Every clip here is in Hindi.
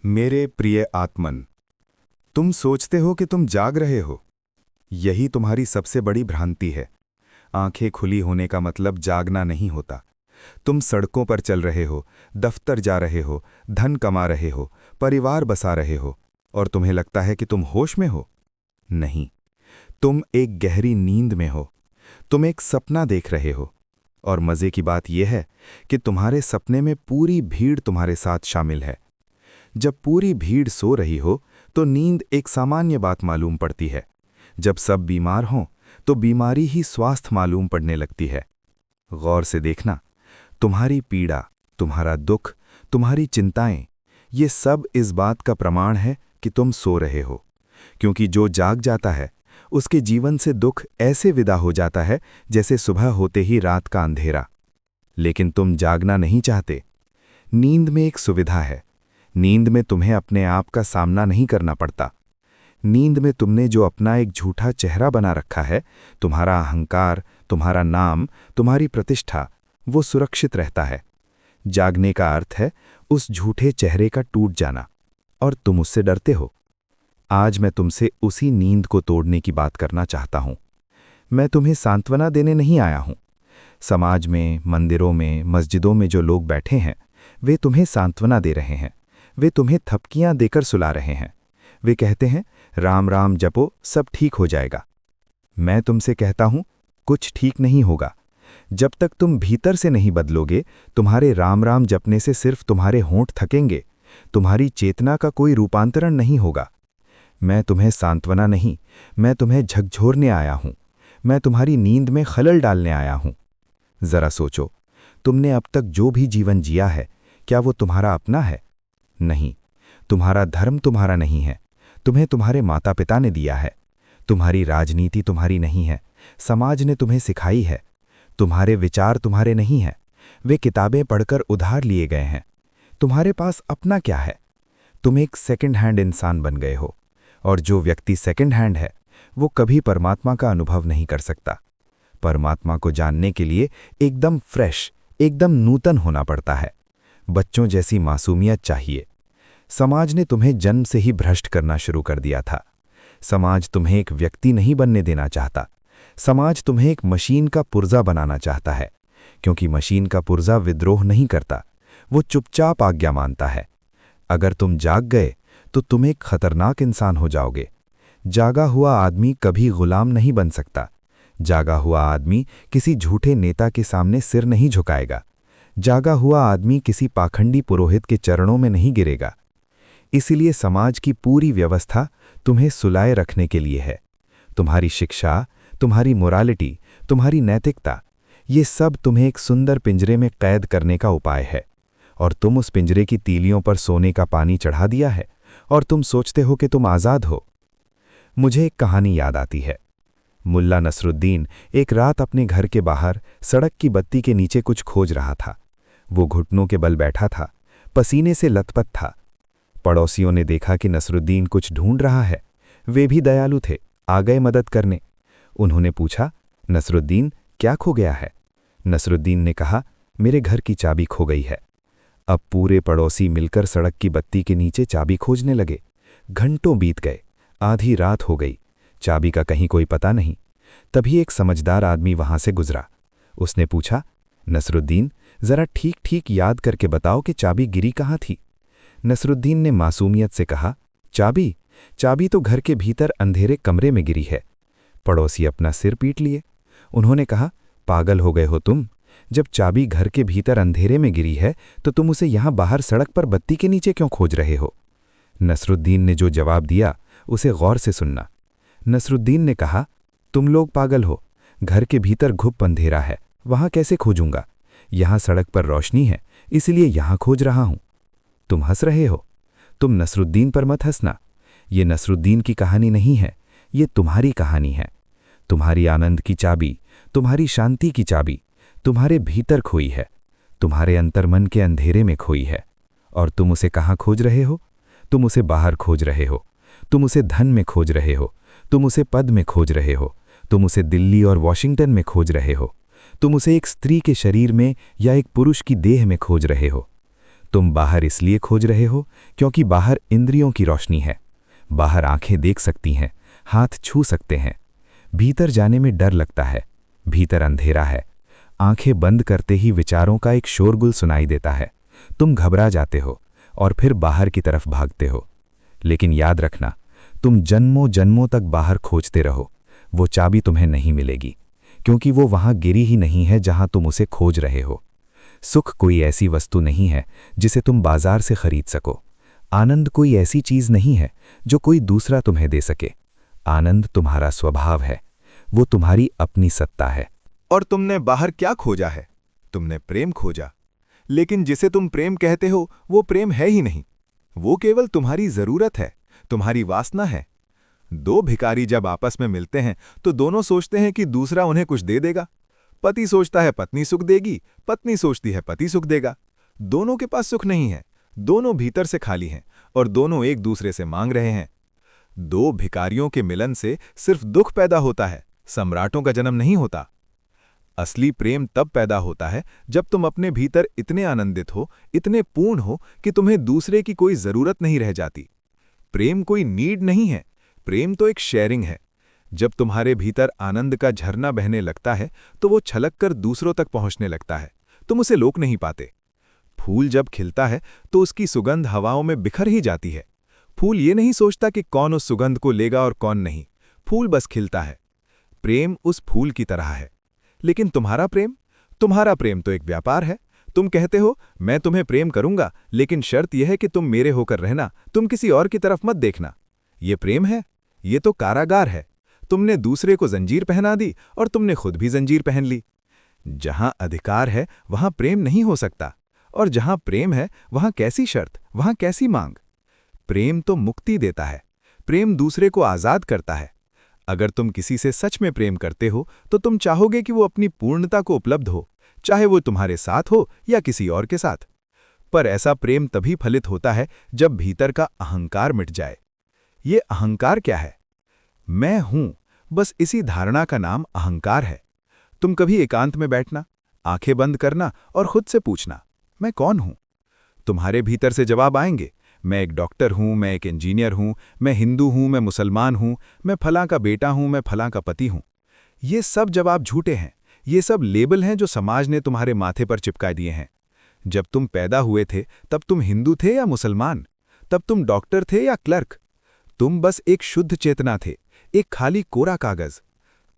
मेरे प्रिय आत्मन, तुम सोचते हो कि तुम जाग रहे हो। यही तुम्हारी सबसे बड़ी भ्रांति है। आंखें खुली होने का मतलब जागना नहीं होता। तुम सड़कों पर चल रहे हो, दफ्तर जा रहे हो, धन कमा रहे हो, परिवार बसा रहे हो, और तुम्हें लगता है कि तुम होश में हो। नहीं, तुम एक गहरी नींद में हो। तुम एक सपना देख रहे हो, और मजे की बात यह है कि तुम्हारे सपने में पूरी भीड़ तुम्हारे साथ शामिल है। जब पूरी भीड़ सो रही हो तो नींद एक सामान्य बात मालूम पड़ती है। जब सब बीमार हों तो बीमारी ही स्वास्थ्य मालूम पड़ने लगती है। गौर से देखना, तुम्हारी पीड़ा, तुम्हारा दुख, तुम्हारी चिंताएं, ये सब इस बात का प्रमाण है कि तुम सो रहे हो। क्योंकि जो जाग जाता है उसके जीवन से दुख ऐसे विदा हो जाता है जैसे सुबह होते ही रात का अंधेरा। लेकिन तुम जागना नहीं चाहते। नींद में एक सुविधा है। नींद में तुम्हें अपने आप का सामना नहीं करना पड़ता। नींद में तुमने जो अपना एक झूठा चेहरा बना रखा है, तुम्हारा अहंकार, तुम्हारा नाम, तुम्हारी प्रतिष्ठा, वो सुरक्षित रहता है। जागने का अर्थ है उस झूठे चेहरे का टूट जाना, और तुम उससे डरते हो। आज मैं तुमसे उसी नींद को तोड़ने की बात करना चाहता हूं। मैं तुम्हें सांत्वना देने नहीं आया हूं। समाज में, मंदिरों में, मस्जिदों में जो लोग बैठे हैं, वे तुम्हें सांत्वना दे रहे हैं। वे तुम्हें थपकियां देकर सुला रहे हैं। वे कहते हैं, राम राम जपो, सब ठीक हो जाएगा। मैं तुमसे कहता हूं, कुछ ठीक नहीं होगा। जब तक तुम भीतर से नहीं बदलोगे, तुम्हारे राम राम जपने से सिर्फ तुम्हारे होंठ थकेंगे। तुम्हारी चेतना का कोई रूपांतरण नहीं होगा। मैं तुम्हें सांत्वना नहीं, मैं तुम्हें झकझोरने आया हूं। मैं तुम्हारी नींद में खलल डालने आया हूं। जरा सोचो, तुमने अब तक जो भी जीवन जिया है, क्या वो तुम्हारा अपना है? नहीं। तुम्हारा धर्म तुम्हारा नहीं है। तुम्हें तुम्हारे माता पिता ने दिया है। तुम्हारी राजनीति तुम्हारी नहीं है, समाज ने तुम्हें सिखाई है। तुम्हारे विचार तुम्हारे नहीं हैं, वे किताबें पढ़कर उधार लिए गए हैं। तुम्हारे पास अपना क्या है? तुम एक सेकंड हैंड इंसान बन गए हो, और जो व्यक्ति सेकंड हैंड है वो कभी परमात्मा का अनुभव नहीं कर सकता। परमात्मा को जानने के लिए एकदम फ्रेश, एकदम नूतन होना पड़ता है। बच्चों जैसी मासूमियत चाहिए। समाज ने तुम्हें जन्म से ही भ्रष्ट करना शुरू कर दिया था। समाज तुम्हें एक व्यक्ति नहीं बनने देना चाहता। समाज तुम्हें एक मशीन का पुर्जा बनाना चाहता है, क्योंकि मशीन का पुर्जा विद्रोह नहीं करता, वो चुपचाप आज्ञा मानता है। अगर तुम जाग गए तो तुम एक खतरनाक इंसान हो जाओगे। जागा हुआ आदमी कभी गुलाम नहीं बन सकता। जागा हुआ आदमी किसी झूठे नेता के सामने सिर नहीं झुकाएगा। जागा हुआ आदमी किसी पाखंडी पुरोहित के चरणों में नहीं गिरेगा। इसीलिए समाज की पूरी व्यवस्था तुम्हें सुलाए रखने के लिए है। तुम्हारी शिक्षा, तुम्हारी मोरालिटी, तुम्हारी नैतिकता, ये सब तुम्हें एक सुंदर पिंजरे में कैद करने का उपाय है। और तुम उस पिंजरे की तीलियों पर सोने का पानी चढ़ा दिया है, और तुम सोचते हो कि तुम आज़ाद हो। मुझे एक कहानी याद आती है। मुल्ला नसरुद्दीन एक रात अपने घर के बाहर सड़क की बत्ती के नीचे कुछ खोज रहा था। वो घुटनों के बल बैठा था, पसीने से लथपथ था। पड़ोसियों ने देखा कि नसरुद्दीन कुछ ढूंढ रहा है। वे भी दयालु थे, आ गए मदद करने। उन्होंने पूछा, नसरुद्दीन, क्या खो गया है? नसरुद्दीन ने कहा, मेरे घर की चाबी खो गई है। अब पूरे पड़ोसी मिलकर सड़क की बत्ती के नीचे चाबी खोजने लगे। घंटों बीत गए, आधी रात हो गई, चाबी का कहीं कोई पता नहीं। तभी एक समझदार आदमी वहां से गुजरा। उसने पूछा, नसरुद्दीन, जरा ठीक ठीक याद करके बताओ कि चाबी गिरी कहाँ थी? नसरुद्दीन ने मासूमियत से कहा, चाबी तो घर के भीतर अंधेरे कमरे में गिरी है। पड़ोसी अपना सिर पीट लिए। उन्होंने कहा, पागल हो गए हो तुम? जब चाबी घर के भीतर अंधेरे में गिरी है तो तुम उसे यहां बाहर सड़क पर बत्ती के नीचे क्यों खोज रहे हो? नसरुद्दीन ने जो जवाब दिया उसे गौर से सुनना। नसरुद्दीन ने कहा, तुम लोग पागल हो। घर के भीतर घुप अंधेरा है, वहां कैसे खोजूंगा? यहां सड़क पर रोशनी है, इसलिए यहां खोज रहा हूं। तुम हंस रहे हो। तुम नसरुद्दीन पर मत हंसना। ये नसरुद्दीन की कहानी नहीं है, ये तुम्हारी कहानी है। तुम्हारी आनंद की चाबी, तुम्हारी शांति की चाबी तुम्हारे भीतर खोई है, तुम्हारे अंतर्मन के अंधेरे में खोई है। और तुम उसे कहाँ खोज रहे हो? तुम उसे बाहर खोज रहे हो। तुम उसे धन में खोज रहे हो। तुम उसे पद में खोज रहे हो। तुम उसे दिल्ली और वॉशिंगटन में खोज रहे हो। तुम उसे एक स्त्री के शरीर में या एक पुरुष की देह में खोज रहे हो। तुम बाहर इसलिए खोज रहे हो क्योंकि बाहर इंद्रियों की रोशनी है। बाहर आंखें देख सकती हैं, हाथ छू सकते हैं। भीतर जाने में डर लगता है, भीतर अंधेरा है। आंखें बंद करते ही विचारों का एक शोरगुल सुनाई देता है। तुम घबरा जाते हो और फिर बाहर की तरफ भागते हो। लेकिन याद रखना, तुम जन्मों जन्मों तक बाहर खोजते रहो, वो चाबी तुम्हें नहीं मिलेगी, क्योंकि वो वहां गिरी ही नहीं है जहां तुम उसे खोज रहे हो। सुख कोई ऐसी वस्तु नहीं है जिसे तुम बाजार से खरीद सको। आनंद कोई ऐसी चीज नहीं है जो कोई दूसरा तुम्हें दे सके। आनंद तुम्हारा स्वभाव है, वो तुम्हारी अपनी सत्ता है। और तुमने बाहर क्या खोजा है? तुमने प्रेम खोजा। लेकिन जिसे तुम प्रेम कहते हो वो प्रेम है ही नहीं। वो केवल तुम्हारी जरूरत है, तुम्हारी वासना है। दो भिखारी जब आपस में मिलते हैं तो दोनों सोचते हैं कि दूसरा उन्हें कुछ दे देगा। पति सोचता है पत्नी सुख देगी, पत्नी सोचती है पति सुख देगा। दोनों के पास सुख नहीं है, दोनों भीतर से खाली हैं और दोनों एक दूसरे से मांग रहे हैं। दो भिखारियों के मिलन से सिर्फ दुख पैदा होता है, सम्राटों का जन्म नहीं होता। असली प्रेम तब पैदा होता है जब तुम अपने भीतर इतने आनंदित हो, इतने पूर्ण हो कि तुम्हें दूसरे की कोई जरूरत नहीं रह जाती। प्रेम कोई नीड नहीं है, प्रेम तो एक शेयरिंग है। जब तुम्हारे भीतर आनंद का झरना बहने लगता है तो वो छलक कर दूसरों तक पहुंचने लगता है, तुम उसे रोक नहीं पाते। फूल जब खिलता है तो उसकी सुगंध हवाओं में बिखर ही जाती है। फूल ये नहीं सोचता कि कौन उस सुगंध को लेगा और कौन नहीं, फूल बस खिलता है। प्रेम उस फूल की तरह है। लेकिन तुम्हारा प्रेम तो एक व्यापार है। तुम कहते हो मैं तुम्हें प्रेम करूंगा, लेकिन शर्त यह है कि तुम मेरे होकर रहना, तुम किसी और की तरफ मत देखना। ये प्रेम है? ये तो कारागार है। तुमने दूसरे को जंजीर पहना दी और तुमने खुद भी जंजीर पहन ली। जहां अधिकार है वहां प्रेम नहीं हो सकता, और जहां प्रेम है वहां कैसी शर्त, वहां कैसी मांग। प्रेम तो मुक्ति देता है, प्रेम दूसरे को आजाद करता है। अगर तुम किसी से सच में प्रेम करते हो तो तुम चाहोगे कि वो अपनी पूर्णता को उपलब्ध हो, चाहे वो तुम्हारे साथ हो या किसी और के साथ। पर ऐसा प्रेम तभी फलित होता है जब भीतर का अहंकार मिट जाए। ये अहंकार क्या है? मैं हूं, बस इसी धारणा का नाम अहंकार है। तुम कभी एकांत में बैठना, आंखें बंद करना और खुद से पूछना, मैं कौन हूं? तुम्हारे भीतर से जवाब आएंगे। मैं एक डॉक्टर हूं, मैं एक इंजीनियर हूं, मैं हिंदू हूं, मैं मुसलमान हूं, मैं फलां का बेटा हूं, मैं फलां का पति हूं। ये सब जवाब झूठे हैं, ये सब लेबल हैं जो समाज ने तुम्हारे माथे पर चिपका दिए हैं। जब तुम पैदा हुए थे तब तुम हिंदू थे या मुसलमान? तब तुम डॉक्टर थे या क्लर्क? तुम बस एक शुद्ध चेतना थे, एक खाली कोरा कागज।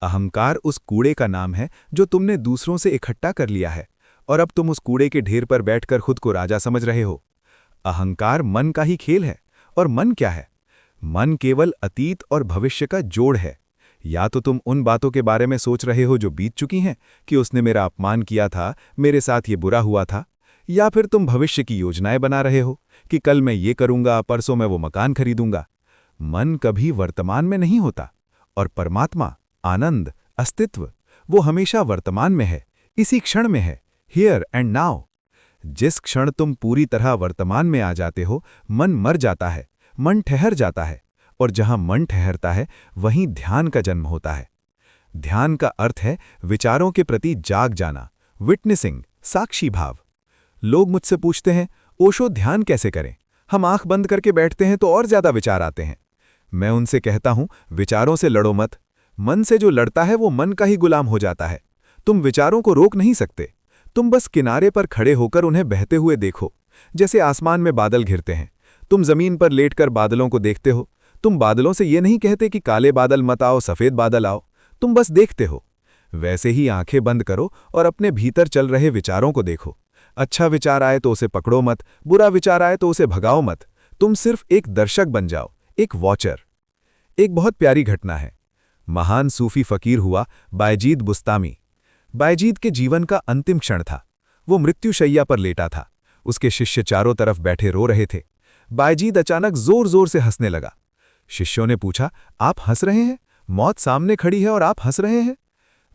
अहंकार उस कूड़े का नाम है जो तुमने दूसरों से इकट्ठा कर लिया है, और अब तुम उस कूड़े के ढेर पर बैठकर खुद को राजा समझ रहे हो। अहंकार मन का ही खेल है, और मन क्या है? मन केवल अतीत और भविष्य का जोड़ है। या तो तुम उन बातों के बारे में सोच रहे हो जो बीत चुकी हैं, कि उसने मेरा अपमान किया था, मेरे साथ ये बुरा हुआ था, या फिर तुम भविष्य की योजनाएं बना रहे हो कि कल मैं ये करूंगा, परसों मैं वो मकान खरीदूंगा। मन कभी वर्तमान में नहीं होता, और परमात्मा, आनंद, अस्तित्व, वो हमेशा वर्तमान में है, इसी क्षण में है, हियर एंड नाउ। जिस क्षण तुम पूरी तरह वर्तमान में आ जाते हो, मन मर जाता है, मन ठहर जाता है, और जहां मन ठहरता है वहीं ध्यान का जन्म होता है। ध्यान का अर्थ है विचारों के प्रति जाग जाना, विटनेसिंग, साक्षी भाव। लोग मुझसे पूछते हैं, ओशो ध्यान कैसे करें? हम आंख बंद करके बैठते हैं तो और ज्यादा विचार आते हैं। मैं उनसे कहता हूं, विचारों से लड़ो मत। मन से जो लड़ता है वो मन का ही गुलाम हो जाता है। तुम विचारों को रोक नहीं सकते, तुम बस किनारे पर खड़े होकर उन्हें बहते हुए देखो, जैसे आसमान में बादल घिरते हैं। तुम जमीन पर लेटकर बादलों को देखते हो। तुम बादलों से ये नहीं कहते कि काले बादल मत आओ, सफेद बादल आओ, तुम बस देखते हो। वैसे ही आंखें बंद करो और अपने भीतर चल रहे विचारों को देखो। अच्छा विचार आए तो उसे पकड़ो मत, बुरा विचार आए तो उसे भगाओ मत। तुम सिर्फ एक दर्शक बन जाओ, एक वॉचर। एक बहुत प्यारी घटना है। महान सूफी फकीर हुआ बायजीद बुस्तामी। बायजीद के जीवन का अंतिम क्षण था। वो मृत्युशैया पर लेटा था। उसके शिष्य चारों तरफ बैठे रो रहे थे। बायजीद अचानक जोर जोर से हंसने लगा। शिष्यों ने पूछा, आप हंस रहे हैं? मौत सामने खड़ी है और आप हंस रहे हैं?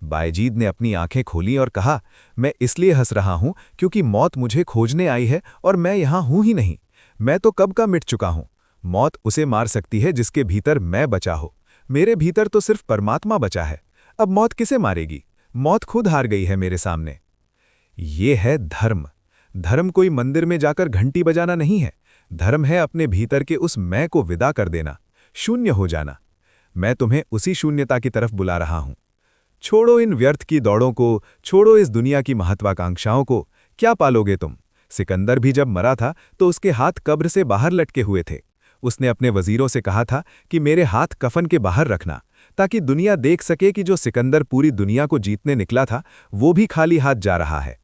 बायजीद ने अपनी आंखें खोली और कहा, मैं इसलिए हंस रहा हूं क्योंकि मौत मुझे खोजने आई है और मैं यहां हूं ही नहीं। मैं तो कब का मिट चुका हूं। मौत उसे मार सकती है जिसके भीतर मैं बचा हो। मेरे भीतर तो सिर्फ परमात्मा बचा है। अब मौत किसे मारेगी? मौत खुद हार गई है मेरे सामने। ये है धर्म। धर्म कोई मंदिर में जाकर घंटी बजाना नहीं है। धर्म है अपने भीतर के उस मैं को विदा कर देना, शून्य हो जाना। मैं तुम्हें उसी शून्यता की तरफ बुला रहा हूं। छोड़ो इन व्यर्थ की दौड़ों को, छोड़ो इस दुनिया की महत्वाकांक्षाओं को। क्या पालोगे तुम? सिकंदर भी जब मरा था तो उसके हाथ कब्र से बाहर लटके हुए थे। उसने अपने वजीरों से कहा था कि मेरे हाथ कफन के बाहर रखना, ताकि दुनिया देख सके कि जो सिकंदर पूरी दुनिया को जीतने निकला था वो भी खाली हाथ जा रहा है।